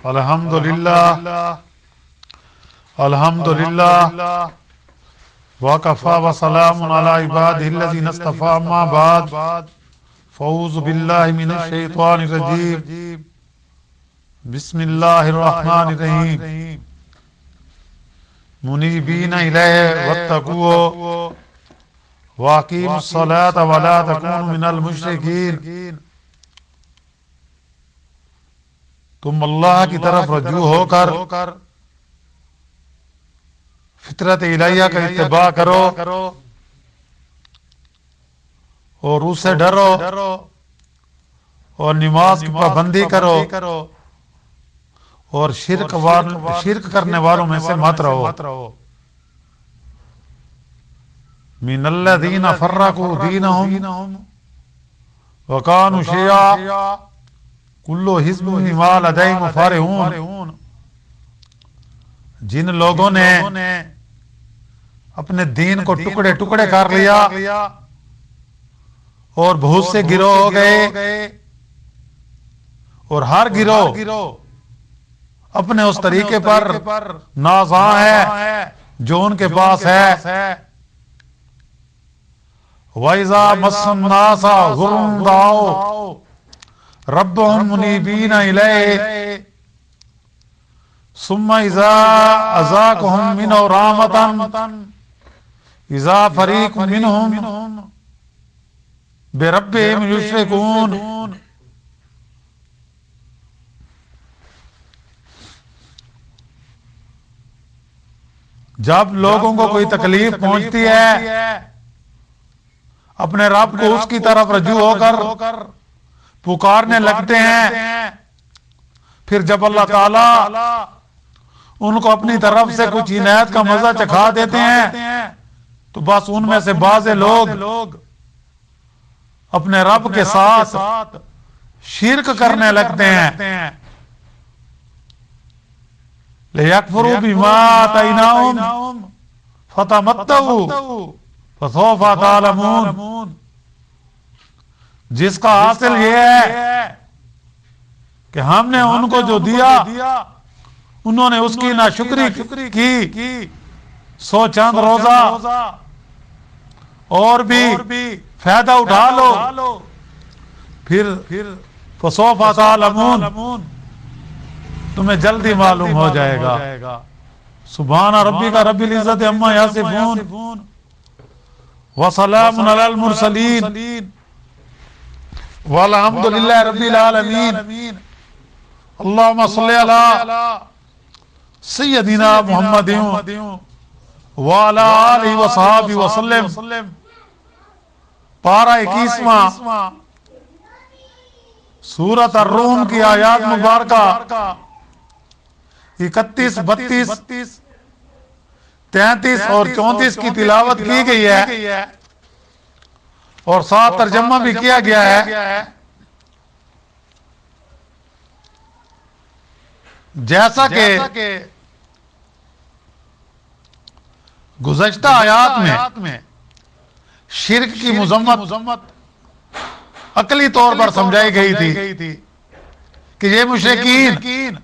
الحمدللہ الحمدللہ وکفی وسلام علی عبادہ الذین اصطفی اما بعد فاعوذ باللہ من الشیطان الرجیم بسم اللہ الرحمن الرحیم منیبین الیہ واتقوہ واقیموا الصلاۃ ولا تکونوا من المشرکین تم اللہ کی طرف رجوع ہو کر فطرت الہیہ کا اتباع کرو اور اس سے ڈرو اور نماز کی پابندی کرو اور شرک کرنے والوں میں سے مت رہو من الذین فرقوا دینہم وکانوا شیعا کل حزب بما لدیہم فرحون جن لوگوں نے اپنے دین کو ٹکڑے ٹکڑے کر لیا اور بہت سے گروہ ہو گئے اور ہر گروہ اپنے اس طریقے پر نازاں ہے جو ان کے پاس ہے وَإِذَا مَسَّ النَّاسَ ضُرٌّ دَعَوْا رَبَّهُمْ مُنِيبِينَ إِلَيْهِ ثُمَّ إِذَا أَذَاقَهُم مِّنْهُ رَحْمَةً إِذَا فَرِيقٌ مِّنْهُم بِرَبِّهِمْ يُشْرِكُونَ جب لوگوں کو کوئی تکلیف پہنچتی ہے اپنے رب کو اس کی طرف رجوع ہو کر پکارنے لگتے ہیں، پھر جب اللہ تعالی ان کو اپنی طرف سے کچھ عنایت کا مزہ چکھا دیتے ہیں تو بس ان میں سے بعض لوگ اپنے رب کے ساتھ شرک کرنے لگتے ہیں۔ لِيَكْفُرُوا بِمَا آتَيْنَاهُمْ فَتَمَتَّعُوا فَسَوْفَ تَعْلَمُونَ جس کا حاصل یہ ہے کہ ہم نے ان کو جو دیا انہوں نے اس کی ناشکری کی، سو چند روزہ اور بھی فائدہ اٹھا لو، پھر فسوف تعلمون تمہیں جلدی معلوم ہو جائے گا۔ سبحان ربک رب العزت عما یصفون وسلام علی المرسلین والحمد للہ رب العالمین۔ اللہم صلی علی سیدنا محمد وعلی آلہ وصحابہ وسلم۔ پارہ 21واں سورۃ الروم کی آیات مبارکہ 31، 32، 33 اور 34 کی تلاوت کی گئی ہے اور ساتھ ترجمہ بھی کیا گیا ہے۔ جیسا کہ گزشتہ آیات میں شرک کی مذمت عقلی طور پر سمجھائی گئی تھی کہ یہ مشرکین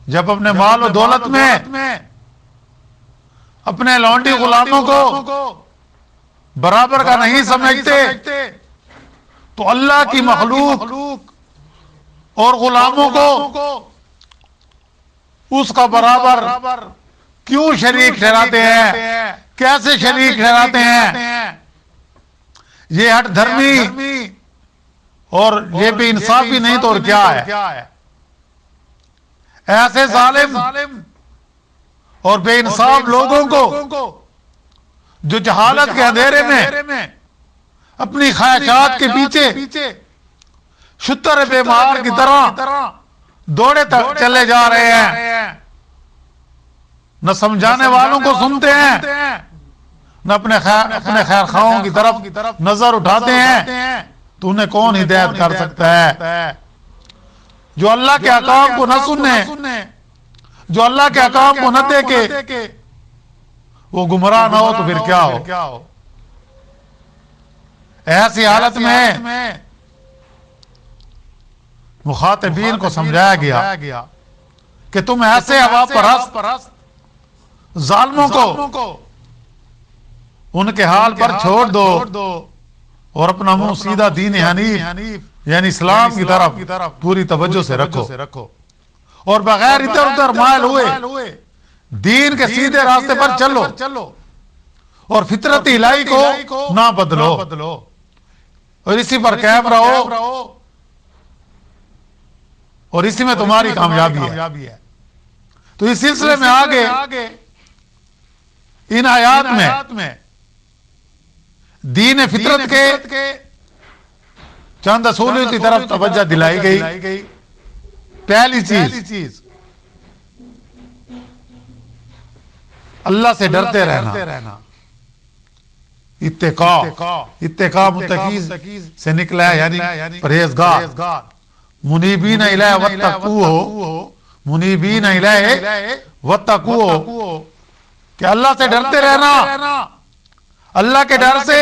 جب اپنے مال و دولت میں اپنے لونڈی غلاموں کو برابر کا نہیں سمجھتے تو اللہ کی مخلوق اور غلاموں کو اس کا برابر کیوں شریک ٹھہراتے ہیں، کیسے شریک ٹھہراتے ہیں؟ یہ ہٹ دھرمی اور یہ بے انصافی نہیں تو اور کیا ہے؟ ایسے ظالم اور بے انصاف لوگوں کو جو جہالت کے اندھیرے میں اپنی خواہشات کے پیچھے شتر بے مار کی طرح دوڑے چلے جا رہے ہیں، نہ سمجھانے والوں کو سنتے ہیں نہ اپنے خیر خواہوں کی طرف نظر اٹھاتے ہیں، تو انہیں کون ہدایت کر سکتا ہے؟ جو اللہ کے احکام کو نہ سننے، جو اللہ کے احکام کو نہ دیکھے، وہ گمراہ نہ ہو تو پھر کیا ہو؟ ایسی حالت میں مخاطبین کو سمجھایا گیا کہ تم ایسے ہوا پرست ظالموں کو ان کے حال پر چھوڑ دو اور اپنا منہ سیدھا دین حنیف یعنی اسلام کی طرف پوری توجہ سے رکھو اور بغیر ادھر ادھر مائل ہوئے دین کے سیدھے راستے پر چلو اور فطرتی الہی کو نہ بدلو اور اسی پر قائم رہو اور اسی میں تمہاری کامیابی ہے۔ تو اس سلسلے میں آگے ان آیات میں دین فطرت کے چند اصولوں کی طرف توجہ دلائی گئی۔ پہلی چیز اللہ سے ڈرتے رہنا، اتقاء متقی سے نکلا ہے یعنی پرہیزگار، منیبین الیہ واتقوہ، منیبین الیہ واتقوہ کہ اللہ سے ڈرتے رہنا، اللہ کے ڈر سے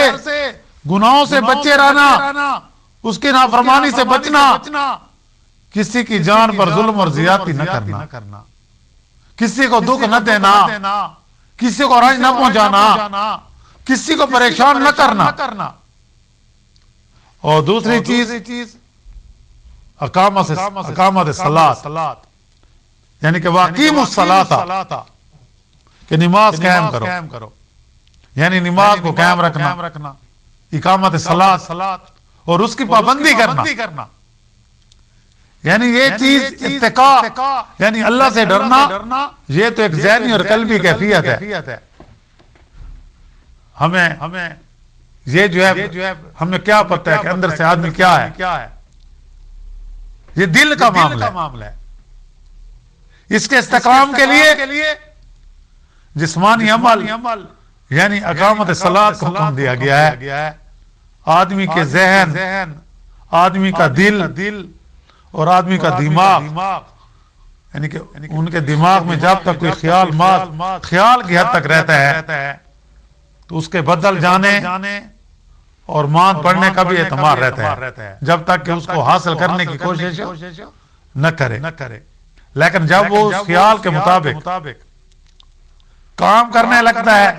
گناہوں سے بچے رہنا، اس کی نافرمانی سے بچنا، کسی کی جان پر ظلم اور زیادتی نہ کرنا، کسی کو دکھ نہ دینا، کسی کو رنج نہ پہنچانا، کسی کو پریشان نہ کرنا۔ اور دوسری چیز اقامت الصلاۃ یعنی کہ واقیموا الصلاۃ کہ نماز قائم کرو، یعنی نماز کو قائم رکھنا، اقامت الصلاۃ اور اس کی پابندی کرنا، یعنی یہ چیز اتقاء یعنی اللہ سے ڈرنا، یہ تو ایک ذہنی اور قلبی کیفیت ہے۔ ہمیں یہ جو ہے ہمیں کیا پتہ ہے کہ اندر سے آدمی کیا ہے، یہ دل کا معاملہ ہے۔ اس کے استقام کے لیے جسمانی عمل یعنی اقامت الصلاۃ کو حکم دیا گیا ہے۔ آدمی کے ذہن، آدمی کا دل اور آدمی کا دماغ یعنی کہ ان کے دماغ میں جب تک کوئی خیال کی حد تک رہتا ہے تو اس کے بدل جانے اور مان پڑھنے کا بھی احتمال رہتا ہے، جب تک کہ اس کو حاصل کرنے کی کوشش نہ کرے۔ لیکن جب وہ اس خیال کے مطابق کام کرنے لگتا ہے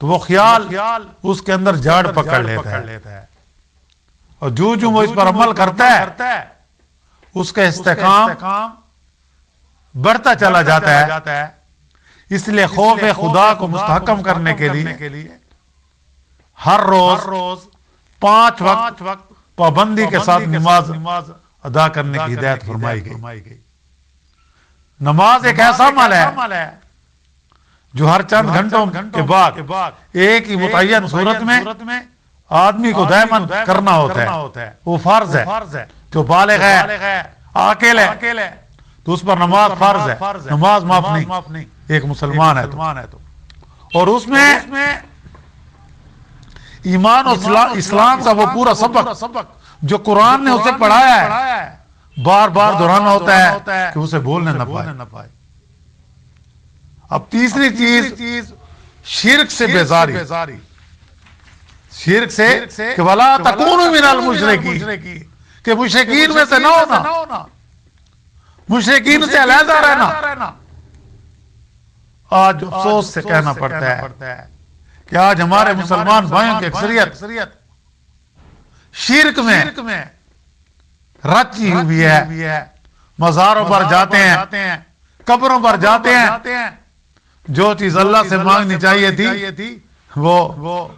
تو وہ خیال اس کے اندر جاڑ پکڑ لیتا ہے، اور جو وہ اس پر عمل کرتا ہے اس کا استحکام بڑھتا چلا جاتا ہے۔ اس لیے خوف خدا کو مستحکم کرنے کے لیے ہر روز 5 وقت پابندی کے ساتھ نماز ادا کرنے کی ہدایت فرمائی گئی۔ نماز ایک ایسا عمل ہے جو ہر چند گھنٹوں کے بعد ایک ہی متعین صورت میں آدمی کو دائماً کرنا ہوتا ہے، وہ فرض ہے۔ جو بالغ ہے، عاقل ہے تو اس پر نماز فرض ہے، نماز معاف نہیں، ایک مسلمان ہے تو۔ اور اس میں ایمان اور اسلام کا وہ پورا سبق جو قرآن نے اسے پڑھایا ہے بار بار دہرانا ہوتا ہے کہ اسے بولنے نہ پائے۔ اب تیسری چیز شرک سے بیزاری، شرک سے کہ وَلَا تَكُونُوا مِنَ الْمُشْرِكِينَ کہ مشرکین میں سے نہ ہونا، مشرکین سے علیحدہ رہنا۔ آج افسوس سے کہنا پڑتا ہے کہ آج ہمارے مسلمان بھائیوں کی اکثریت شرک میں رچی ہوئی ہے، مزاروں پر جاتے ہیں، قبروں پر جاتے ہیں، جو چیز اللہ سے مانگنی چاہیے تھی وہ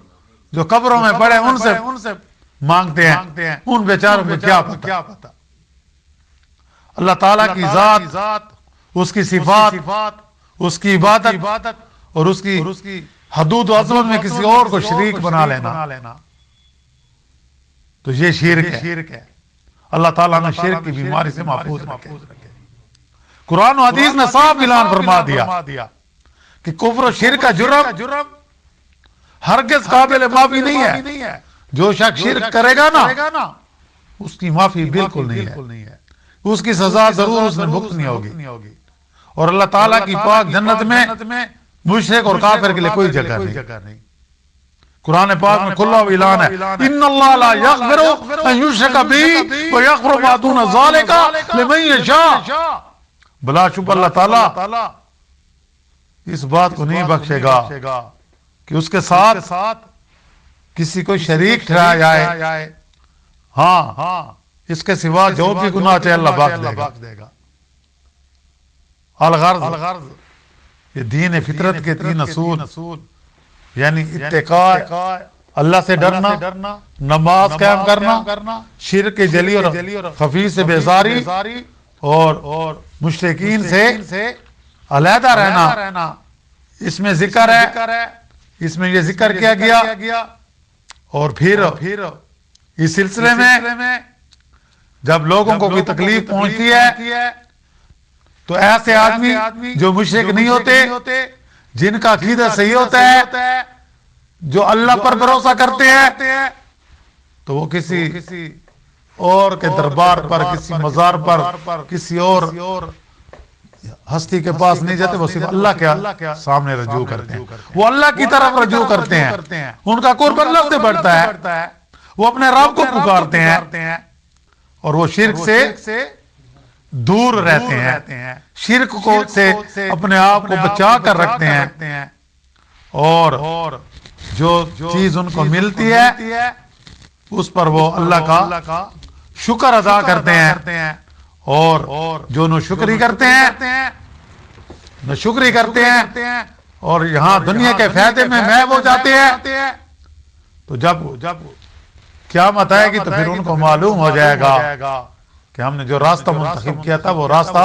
جو قبروں میں پڑے ان سے مانگتے ہیں، ان بیچاروں کو کیا پتا۔ اللہ تعالیٰ کی ذات، اس کی صفات، اس کی عبادت اور اس کی حدود و عظمت میں کسی اور کو شریک بنا لینا، تو یہ شرک ہے۔ اللہ تعالیٰ نے شرک کی بیماری سے محفوظ رکھے۔ قرآن و حدیث نے صاف اعلان فرما دیا کہ کفر و شرک کا جرم ہرگز قابل معافی نہیں ہے۔ جو شخص شرک کرے گا نا اس کی معافی بالکل نہیں ہے، اس کی سزا ضرور اس نے بھگتنی ہوگی۔ اور اللہ تعالیٰ کی پاک جنت میں مشرک اور کافر کے لیے کوئی جگہ نہیں۔ قرآن پاک میں کھلا ہوا اعلان ہے ان اللہ لا یغفر ان یشرک بہ ویغفر ما دون ذلک لمن یشاء، بلا شبہ اللہ تعالیٰ اس بات کو نہیں بخشے گا کہ اس کے ساتھ کسی کو شریک ٹھہرایا جائے، ہاں اس کے سوا جو بھی گناہ چاہے اللہ بخش دے گا۔ الغرض یہ دین فطرت کے تین اصول، یعنی اتقاء اللہ سے ڈرنا، نماز قائم کرنا، شرک جلی اور خفی سے بیزاری، اور مشرکین سے علیحدہ رہنا۔ اس میں ذکر ہے، اس میں یہ ذکر کیا گیا۔ اور پھر اس سلسلے میں جب لوگوں کو کوئی تکلیف پہنچتی ہے تو ایسے آدمی جو مشرک نہیں ہوتے، جن کا عقیدہ صحیح ہوتا ہے، جو اللہ پر بھروسہ کرتے ہیں، تو وہ کسی اور کے دربار پر، کسی مزار پر، کسی اور ہستی کے پاس نہیں جاتے، وہ صرف اللہ کے سامنے رجوع کرتے ہیں، وہ اللہ کی طرف رجوع کرتے ہیں، ان کا قرب اللہ سے بڑھتا ہے، وہ اپنے رب کو پکارتے ہیں، اور وہ شرک سے دور رہتے ہیں، شرک سے اپنے آپ کو بچا کر رکھتے ہیں، اور جو چیز ان کو ملتی ہے اس پر وہ اللہ کا شکر ادا کرتے ہیں، اور جو ناشکری کرتے ہیں اور یہاں دنیا کے فائدے میں محو ہو جاتے ہیں، تو جب قیامت آئے گی تو پھر ان کو معلوم ہو جائے گا کہ ہم نے جو راستہ منتخب کیا تھا وہ راستہ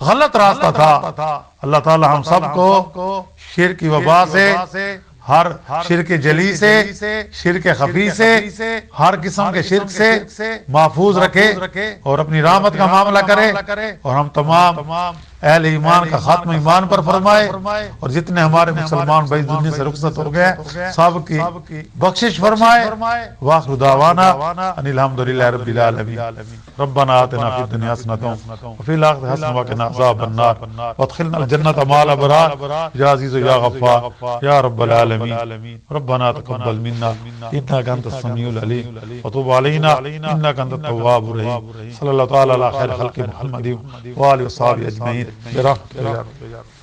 غلط راستہ تھا۔ اللہ تعالی ہم سب کو شرک کی وبا سے، ہر شرک جلی سے، شرک خفی سے، ہر قسم کے شرک سے محفوظ رکھے اور اپنی رحمت کا معاملہ کرے، اور ہم تمام اہل ایمان کا خاتمہ ایمان پر فرمائے، اور جتنے ہمارے مسلمان بھائی دنیا سے رخصت ہو گئے سب کی بخشش فرمائے۔ وآخر دعوانا ان الحمدللہ رب العالمین۔ ربنا آتنا فی الدنیا حسنۃ وفی الآخرۃ حسنۃ وقنا عذاب النار وادخلنا الجنۃ مع الابرار یا عزیز یا غفار یا رب العالمین۔ ربنا تقبل منا انک انت السمیع العلیم وتب علینا انک انت التواب الرحیم۔ صلی اللہ تعالی علی خیر خلق محمد وآلہ وصحبہ اجمعین برحمتک یا رب۔